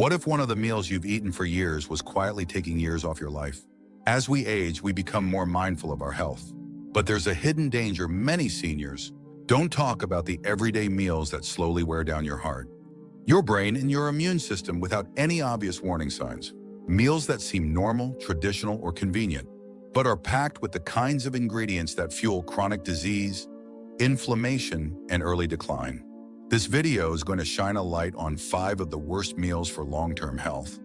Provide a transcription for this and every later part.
What if one of the meals you've eaten for years was quietly taking years off your life? As we age, we become more mindful of our health. But there's a hidden danger many seniors don't talk about: the everyday meals that slowly wear down your heart, your brain, and your immune system without any obvious warning signs. Meals that seem normal, traditional, or convenient, but are packed with the kinds of ingredients that fuel chronic disease, inflammation, and early decline. This video is going to shine a light on 5 of the worst meals for long-term health.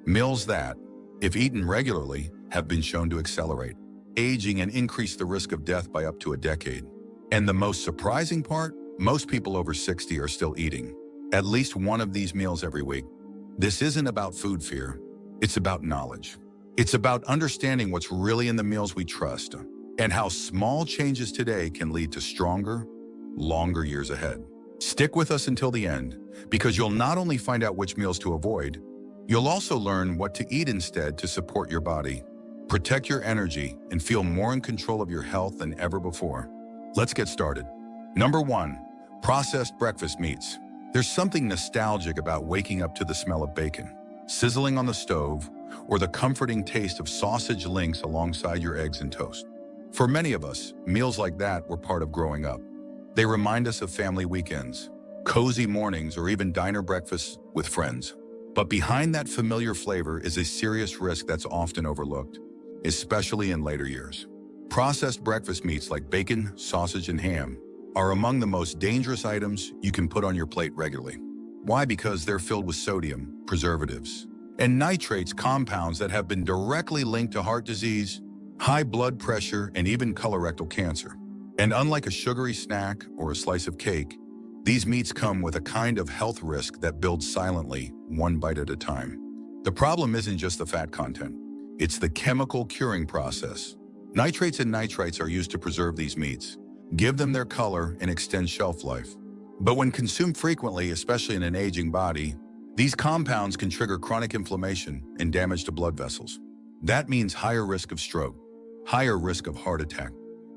Meals that, if eaten regularly, have been shown to accelerate aging and increase the risk of death by up to a decade. And the most surprising part, most people over 60 are still eating at least one of these meals every week. This isn't about food fear, it's about knowledge. It's about understanding what's really in the meals we trust, and how small changes today can lead to stronger, longer years ahead. Stick with us until the end, because you'll not only find out which meals to avoid, you'll also learn what to eat instead to support your body, protect your energy, and feel more in control of your health than ever before. Let's get started. Number 1, processed breakfast meats. There's something nostalgic about waking up to the smell of bacon sizzling on the stove, or the comforting taste of sausage links alongside your eggs and toast. For many of us, meals like that were part of growing up. They remind us of family weekends, cozy mornings, or even diner breakfasts with friends. But behind that familiar flavor is a serious risk that's often overlooked, especially in later years. Processed breakfast meats like bacon, sausage, and ham are among the most dangerous items you can put on your plate regularly. Why? Because they're filled with sodium, preservatives, and nitrates, compounds that have been directly linked to heart disease, high blood pressure, and even colorectal cancer. And unlike a sugary snack or a slice of cake, these meats come with a kind of health risk that builds silently, one bite at a time. The problem isn't just the fat content, it's the chemical curing process. Nitrates and nitrites are used to preserve these meats, give them their color, and extend shelf life. But when consumed frequently, especially in an aging body, these compounds can trigger chronic inflammation and damage to blood vessels. That means higher risk of stroke, higher risk of heart attack,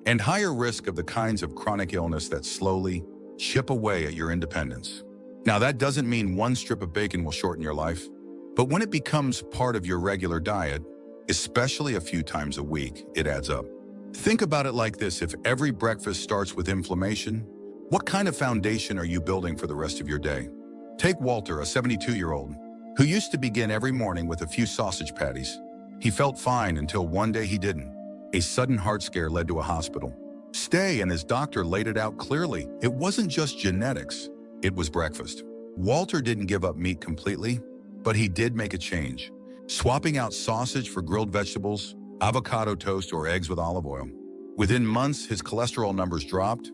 and higher risk of the kinds of chronic illness that slowly chip away at your independence. Now, that doesn't mean one strip of bacon will shorten your life, but when it becomes part of your regular diet, especially a few times a week, it adds up. Think about it like this: if every breakfast starts with inflammation, what kind of foundation are you building for the rest of your day? Take Walter, a 72-year-old, who used to begin every morning with a few sausage patties. He felt fine until one day he didn't. A sudden heart scare led to a hospital stay, and his doctor laid it out clearly. It wasn't just genetics, it was breakfast. Walter didn't give up meat completely, but he did make a change, swapping out sausage for grilled vegetables, avocado toast, or eggs with olive oil. Within months, his cholesterol numbers dropped,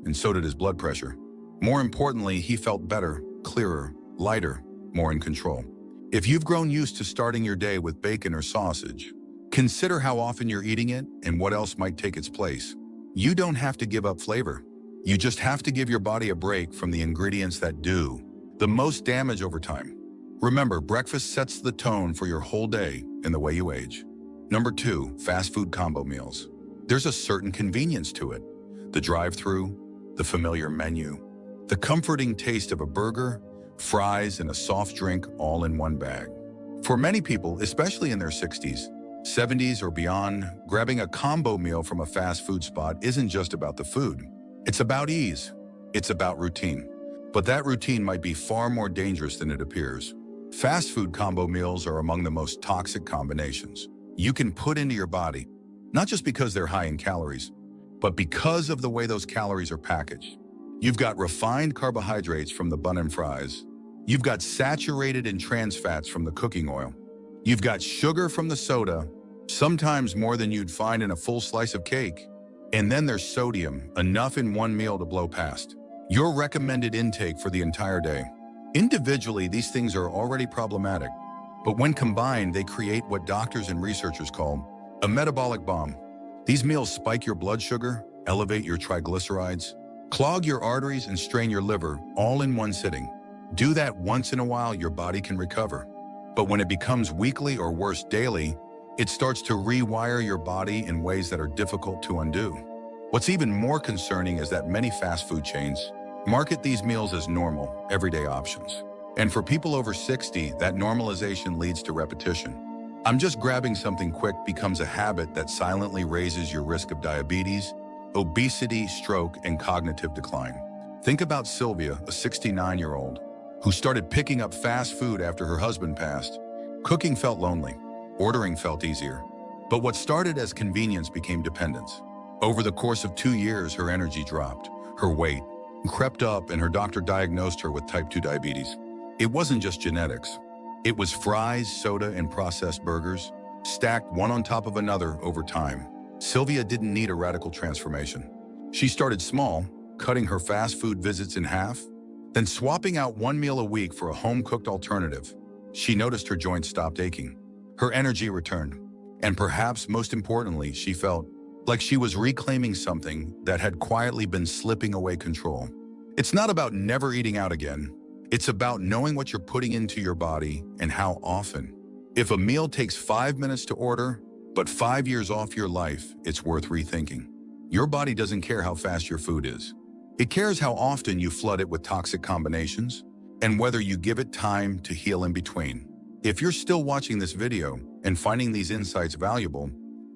and so did his blood pressure. More importantly, he felt better, clearer, lighter, more in control. If you've grown used to starting your day with bacon or sausage, consider how often you're eating it and what else might take its place. You don't have to give up flavor. You just have to give your body a break from the ingredients that do the most damage over time. Remember, breakfast sets the tone for your whole day and the way you age. Number 2, fast food combo meals. There's a certain convenience to it. The drive-through, the familiar menu, the comforting taste of a burger, fries, and a soft drink all in one bag. For many people, especially in their 60s, 70s, or beyond, grabbing a combo meal from a fast food spot isn't just about the food. It's about ease. It's about routine. But that routine might be far more dangerous than it appears. Fast food combo meals are among the most toxic combinations you can put into your body, not just because they're high in calories, but because of the way those calories are packaged. You've got refined carbohydrates from the bun and fries. You've got saturated and trans fats from the cooking oil. You've got sugar from the soda, sometimes more than you'd find in a full slice of cake. And then there's sodium, enough in one meal to blow past your recommended intake for the entire day. Individually, these things are already problematic, but when combined, they create what doctors and researchers call a metabolic bomb. These meals spike your blood sugar, elevate your triglycerides, clog your arteries, and strain your liver, all in one sitting. Do that once in a while, your body can recover. But when it becomes weekly, or worse, daily, it starts to rewire your body in ways that are difficult to undo. What's even more concerning is that many fast food chains market these meals as normal, everyday options. And for people over 60, that normalization leads to repetition. I'm just grabbing something quick becomes a habit that silently raises your risk of diabetes, obesity, stroke, and cognitive decline. Think about Sylvia, a 69-year-old, who started picking up fast food after her husband passed. Cooking felt lonely. Ordering felt easier. But what started as convenience became dependence. Over the course of 2 years, her energy dropped, her weight crept up, and her doctor diagnosed her with type 2 diabetes. It wasn't just genetics. It was fries, soda, and processed burgers, stacked one on top of another over time. Sylvia didn't need a radical transformation. She started small, cutting her fast food visits in half, then swapping out one meal a week for a home-cooked alternative. She noticed her joints stopped aching. Her energy returned. And perhaps most importantly, she felt like she was reclaiming something that had quietly been slipping away control. It's not about never eating out again. It's about knowing what you're putting into your body and how often. If a meal takes 5 minutes to order, but 5 years off your life, it's worth rethinking. Your body doesn't care how fast your food is. It cares how often you flood it with toxic combinations and whether you give it time to heal in between. If you're still watching this video and finding these insights valuable,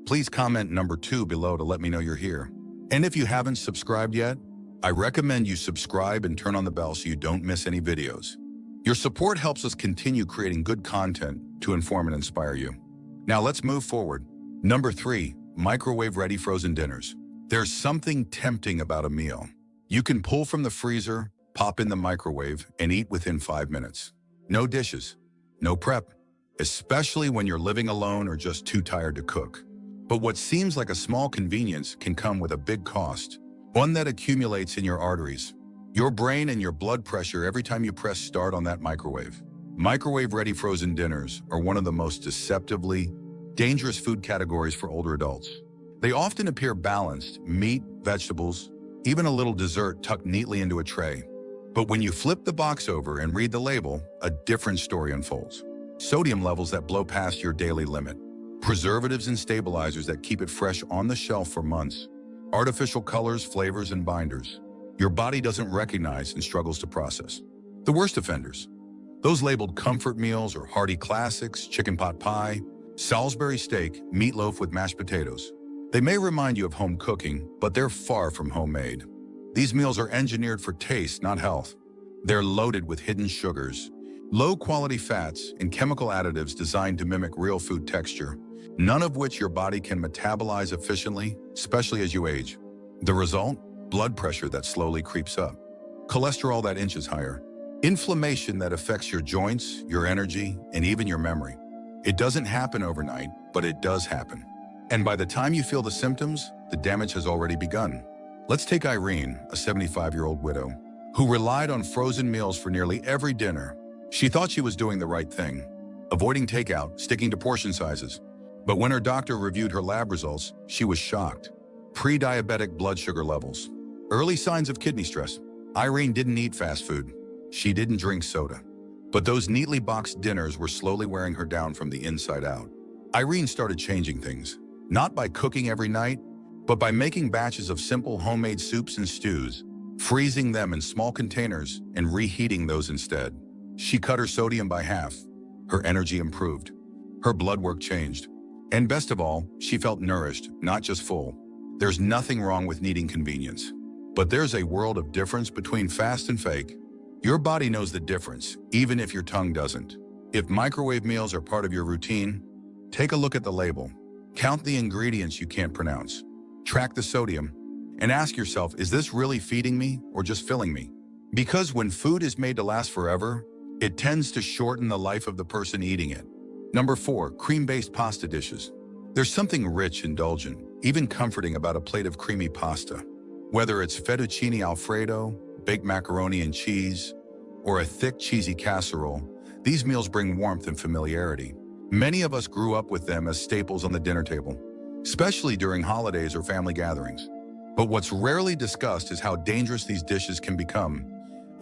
please comment number 2 below to let me know you're here. And if you haven't subscribed yet, I recommend you subscribe and turn on the bell so you don't miss any videos. Your support helps us continue creating good content to inform and inspire you. Now let's move forward. Number 3, microwave-ready frozen dinners. There's something tempting about a meal. You can pull from the freezer, pop in the microwave, and eat within 5 minutes. No dishes, no prep, especially when you're living alone or just too tired to cook. But what seems like a small convenience can come with a big cost, one that accumulates in your arteries, your brain, and your blood pressure every time you press start on that microwave. Microwave-ready frozen dinners are one of the most deceptively dangerous food categories for older adults. They often appear balanced: meat, vegetables, even a little dessert tucked neatly into a tray. But when you flip the box over and read the label, a different story unfolds. Sodium levels that blow past your daily limit, preservatives and stabilizers that keep it fresh on the shelf for months, artificial colors, flavors, and binders your body doesn't recognize and struggles to process. The worst offenders, those labeled comfort meals or hearty classics: chicken pot pie, Salisbury steak, meatloaf with mashed potatoes. They may remind you of home cooking, but they're far from homemade. These meals are engineered for taste, not health. They're loaded with hidden sugars, low-quality fats, and chemical additives designed to mimic real food texture, none of which your body can metabolize efficiently, especially as you age. The result? Blood pressure that slowly creeps up, cholesterol that inches higher, inflammation that affects your joints, your energy, and even your memory. It doesn't happen overnight, but it does happen. And by the time you feel the symptoms, the damage has already begun. Let's take Irene, a 75-year-old widow, who relied on frozen meals for nearly every dinner. She thought she was doing the right thing, avoiding takeout, sticking to portion sizes. But when her doctor reviewed her lab results, she was shocked. Pre-diabetic blood sugar levels, early signs of kidney stress. Irene didn't eat fast food. She didn't drink soda. But those neatly boxed dinners were slowly wearing her down from the inside out. Irene started changing things, not by cooking every night, but by making batches of simple homemade soups and stews, freezing them in small containers and reheating those instead. She cut her sodium by half. Her energy improved. Her blood work changed. And best of all, she felt nourished, not just full. There's nothing wrong with needing convenience. But there's a world of difference between fast and fake. Your body knows the difference, even if your tongue doesn't. If microwave meals are part of your routine, take a look at the label. Count the ingredients you can't pronounce. Track the sodium. And ask yourself, is this really feeding me or just filling me? Because when food is made to last forever, it tends to shorten the life of the person eating it. Number 4, cream-based pasta dishes. There's something rich, indulgent, even comforting about a plate of creamy pasta. Whether it's fettuccine alfredo, baked macaroni and cheese, or a thick, cheesy casserole, these meals bring warmth and familiarity. Many of us grew up with them as staples on the dinner table, especially during holidays or family gatherings. But what's rarely discussed is how dangerous these dishes can become,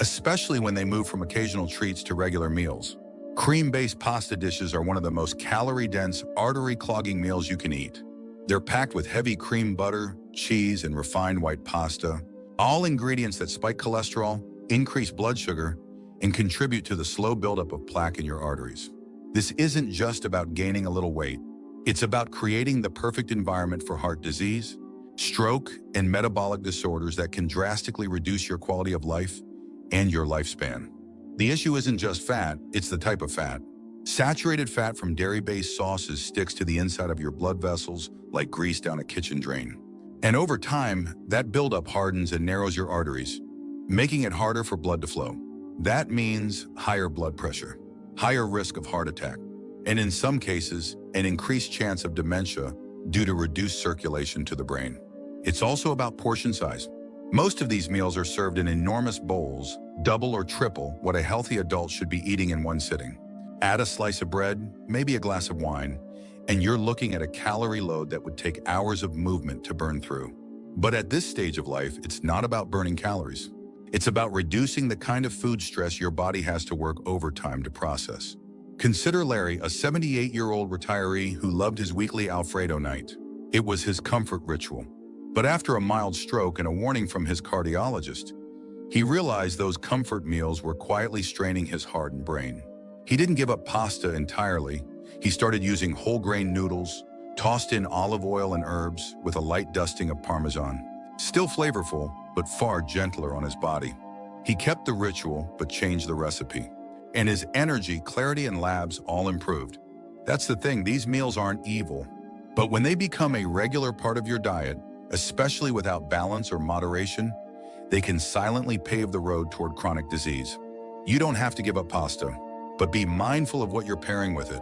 especially when they move from occasional treats to regular meals. Cream-based pasta dishes are one of the most calorie-dense, artery-clogging meals you can eat. They're packed with heavy cream butter, cheese, and refined white pasta, all ingredients that spike cholesterol, increase blood sugar, and contribute to the slow buildup of plaque in your arteries. This isn't just about gaining a little weight. It's about creating the perfect environment for heart disease, stroke, and metabolic disorders that can drastically reduce your quality of life and your lifespan. The issue isn't just fat, it's the type of fat. Saturated fat from dairy-based sauces sticks to the inside of your blood vessels like grease down a kitchen drain. And over time, that buildup hardens and narrows your arteries, making it harder for blood to flow. That means higher blood pressure, higher risk of heart attack, and in some cases, an increased chance of dementia due to reduced circulation to the brain. It's also about portion size. Most of these meals are served in enormous bowls, double or triple what a healthy adult should be eating in one sitting. Add a slice of bread, maybe a glass of wine, and you're looking at a calorie load that would take hours of movement to burn through. But at this stage of life, it's not about burning calories. It's about reducing the kind of food stress your body has to work overtime to process. Consider Larry, a 78-year-old retiree who loved his weekly Alfredo night. It was his comfort ritual. But after a mild stroke and a warning from his cardiologist, he realized those comfort meals were quietly straining his heart and brain. He didn't give up pasta entirely. He started using whole grain noodles, tossed in olive oil and herbs with a light dusting of Parmesan. Still flavorful, but far gentler on his body. He kept the ritual, but changed the recipe. And his energy, clarity, and labs all improved. That's the thing, these meals aren't evil. But when they become a regular part of your diet, especially without balance or moderation, they can silently pave the road toward chronic disease. You don't have to give up pasta, but be mindful of what you're pairing with it.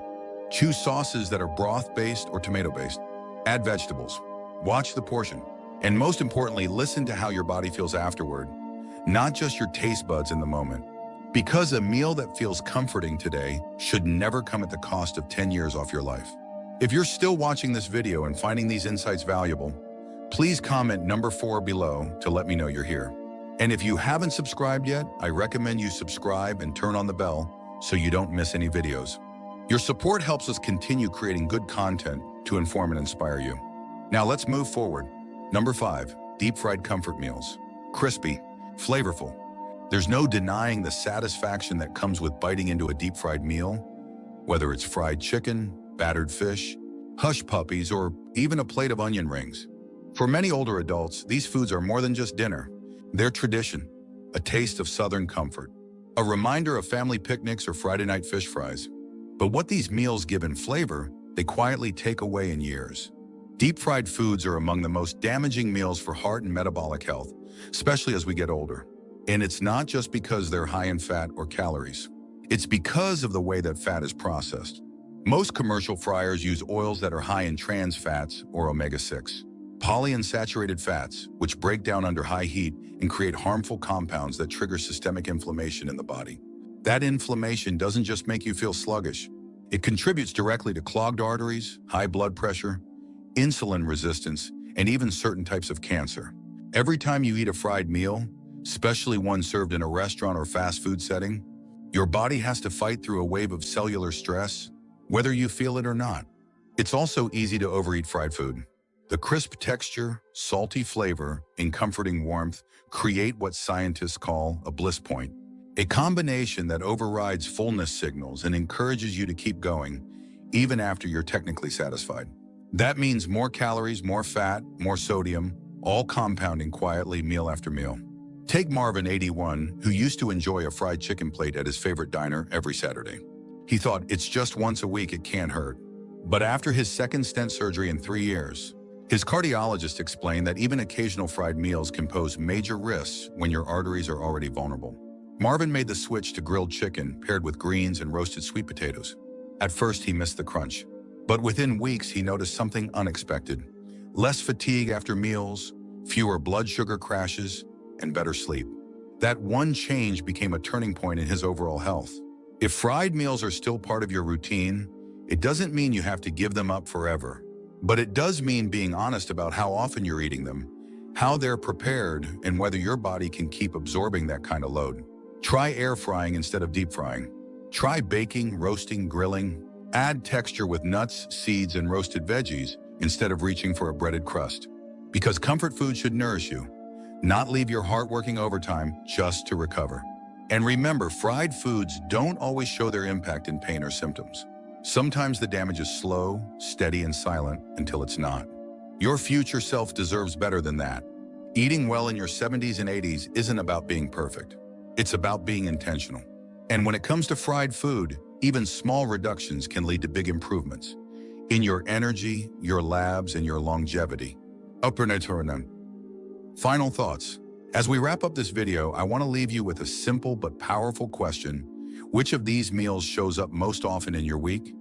Choose sauces that are broth-based or tomato-based. Add vegetables. Watch the portion. And most importantly, listen to how your body feels afterward, not just your taste buds in the moment. Because a meal that feels comforting today should never come at the cost of 10 years off your life. If you're still watching this video and finding these insights valuable, please comment number 4 below to let me know you're here. And if you haven't subscribed yet, I recommend you subscribe and turn on the bell so you don't miss any videos. Your support helps us continue creating good content to inform and inspire you. Now let's move forward. Number 5, deep-fried comfort meals. Crispy, flavorful. There's no denying the satisfaction that comes with biting into a deep-fried meal, whether it's fried chicken, battered fish, hush puppies, or even a plate of onion rings. For many older adults, these foods are more than just dinner. They're tradition, a taste of Southern comfort, a reminder of family picnics or Friday night fish fries. But what these meals give in flavor, they quietly take away in years. Deep-fried foods are among the most damaging meals for heart and metabolic health, especially as we get older. And it's not just because they're high in fat or calories. It's because of the way that fat is processed. Most commercial fryers use oils that are high in trans fats or omega-6. Polyunsaturated fats, which break down under high heat and create harmful compounds that trigger systemic inflammation in the body. That inflammation doesn't just make you feel sluggish. It contributes directly to clogged arteries, high blood pressure, insulin resistance, and even certain types of cancer. Every time you eat a fried meal, especially one served in a restaurant or fast food setting, your body has to fight through a wave of cellular stress, whether you feel it or not. It's also easy to overeat fried food. The crisp texture, salty flavor, and comforting warmth create what scientists call a bliss point, a combination that overrides fullness signals and encourages you to keep going, even after you're technically satisfied. That means more calories, more fat, more sodium, all compounding quietly meal after meal. Take Marvin, 81, who used to enjoy a fried chicken plate at his favorite diner every Saturday. He thought, it's just once a week, it can't hurt. But after his second stent surgery in 3 years, his cardiologist explained that even occasional fried meals can pose major risks when your arteries are already vulnerable. Marvin made the switch to grilled chicken paired with greens and roasted sweet potatoes. At first, he missed the crunch. But within weeks, he noticed something unexpected. Less fatigue after meals, fewer blood sugar crashes, and better sleep. That one change became a turning point in his overall health. If fried meals are still part of your routine, it doesn't mean you have to give them up forever. But it does mean being honest about how often you're eating them, how they're prepared, and whether your body can keep absorbing that kind of load. Try air frying instead of deep frying. Try baking, roasting, grilling. Add texture with nuts, seeds, and roasted veggies instead of reaching for a breaded crust. Because comfort food should nourish you, not leave your heart working overtime just to recover. And remember, fried foods don't always show their impact in pain or symptoms. Sometimes the damage is slow, steady, and silent until it's not. Your future self deserves better than that. Eating well in your 70s and 80s isn't about being perfect. It's about being intentional. And when it comes to fried food, even small reductions can lead to big improvements in your energy, your labs, and your longevity. Final thoughts. As we wrap up this video, I want to leave you with a simple but powerful question. Which of these meals shows up most often in your week?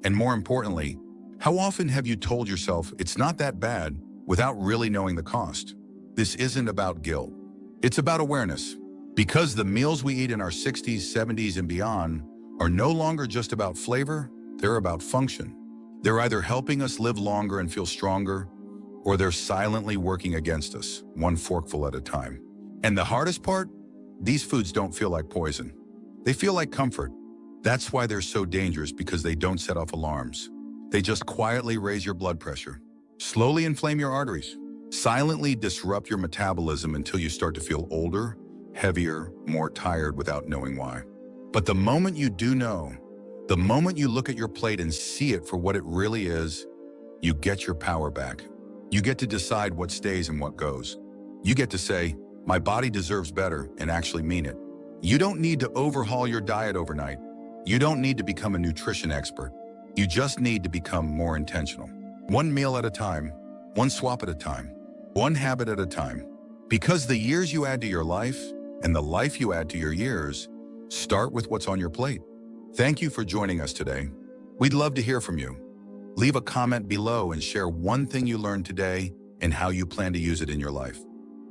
And more importantly, how often have you told yourself it's not that bad without really knowing the cost? This isn't about guilt. It's about awareness. Because the meals we eat in our 60s, 70s, and beyond are no longer just about flavor, they're about function. They're either helping us live longer and feel stronger, or they're silently working against us, one forkful at a time. And the hardest part? These foods don't feel like poison. They feel like comfort. That's why they're so dangerous, because they don't set off alarms. They just quietly raise your blood pressure, slowly inflame your arteries, silently disrupt your metabolism until you start to feel older, heavier, more tired without knowing why. But the moment you do know, the moment you look at your plate and see it for what it really is, you get your power back. You get to decide what stays and what goes. You get to say, my body deserves better, and actually mean it. You don't need to overhaul your diet overnight. You don't need to become a nutrition expert. You just need to become more intentional. One meal at a time, one swap at a time, one habit at a time. Because the years you add to your life and the life you add to your years start with what's on your plate. Thank you for joining us today. We'd love to hear from you. Leave a comment below and share one thing you learned today and how you plan to use it in your life.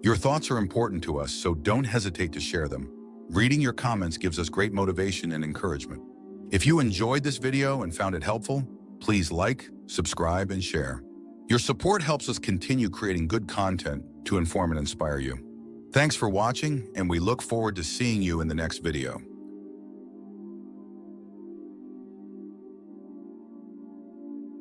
Your thoughts are important to us, so don't hesitate to share them. Reading your comments gives us great motivation and encouragement. If you enjoyed this video and found it helpful, please like, subscribe, and share. Your support helps us continue creating good content to inform and inspire you. Thanks for watching, and we look forward to seeing you in the next video.